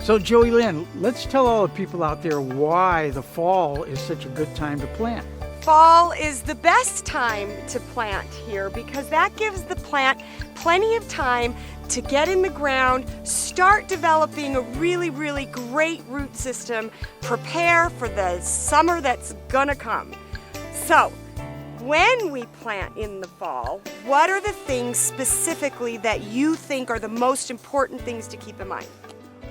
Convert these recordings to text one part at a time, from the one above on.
So Joey Lynn, let's tell all the people out there why the fall is such a good time to plant. Fall is the best time to plant here because that gives the plant plenty of time to get in the ground, start developing a really, really great root system, prepare for the summer that's gonna come. So, when we plant in the fall, what are the things specifically that you think are the most important things to keep in mind?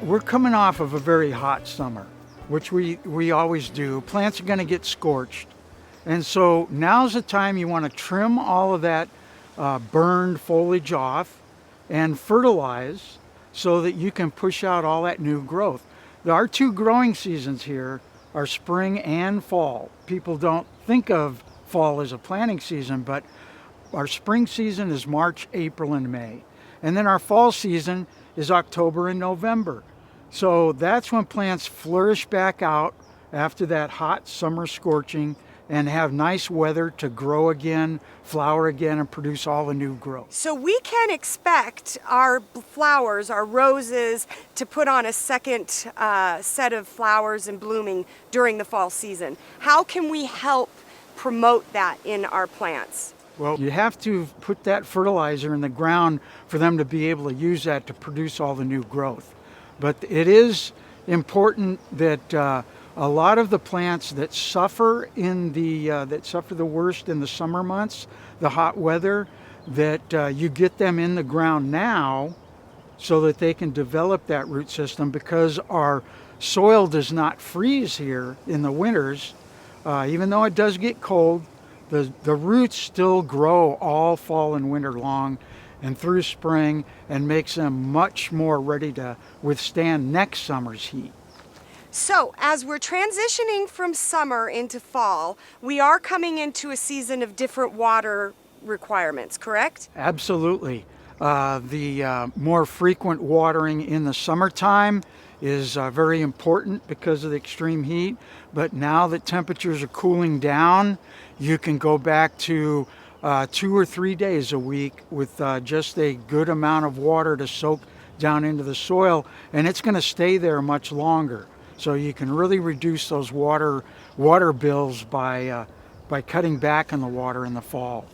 We're coming off of a very hot summer, which we always do. Plants are gonna get scorched. And so now's the time you want to trim all of that burned foliage off and fertilize so that you can push out all that new growth. Our two growing seasons here are spring and fall. People don't think of fall as a planting season, but our spring season is March, April, and May. And then our fall season is October and November. So that's when plants flourish back out after that hot summer scorching and have nice weather to grow again, flower again, and produce all the new growth. So we can expect our flowers, our roses, to put on a second set of flowers and blooming during the fall season. How can we help promote that in our plants? Well, you have to put that fertilizer in the ground for them to be able to use that to produce all the new growth. But it is important that a lot of the plants that suffer the worst in the summer months, the hot weather, that you get them in the ground now so that they can develop that root system, because our soil does not freeze here in the winters. Even though it does get cold, the roots still grow all fall and winter long and through spring, and makes them much more ready to withstand next summer's heat. So, as we're transitioning from summer into fall, we are coming into a season of different water requirements, correct? Absolutely. The more frequent watering in the summertime is very important because of the extreme heat. But now that temperatures are cooling down, you can go back to 2 or 3 days a week with just a good amount of water to soak down into the soil, and it's going to stay there much longer. So you can really reduce those water bills by cutting back on the water in the fall.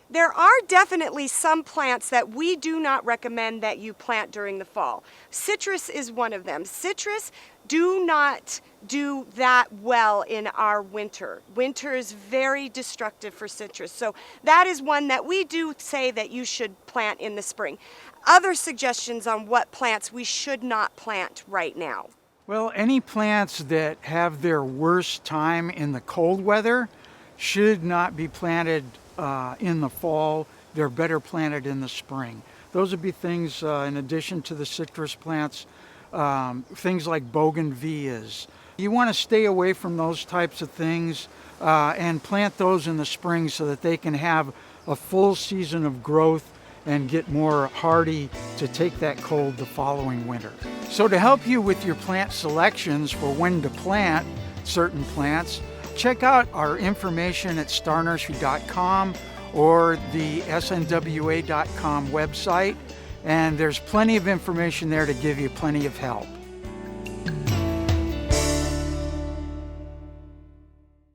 There are definitely some plants that we do not recommend that you plant during the fall. Citrus is one of them. Citrus do not do that well in our winter. Winter is very destructive for citrus. So that is one that we do say that you should plant in the spring. Other suggestions on what plants we should not plant right now? Well, any plants that have their worst time in the cold weather should not be planted in the fall. They're better planted in the spring. Those would be things, in addition to the citrus plants, things like bougainvilleas. You want to stay away from those types of things and plant those in the spring so that they can have a full season of growth and get more hardy to take that cold the following winter. So to help you with your plant selections for when to plant certain plants, check out our information at starnursery.com or the snwa.com website, and there's plenty of information there to give you plenty of help.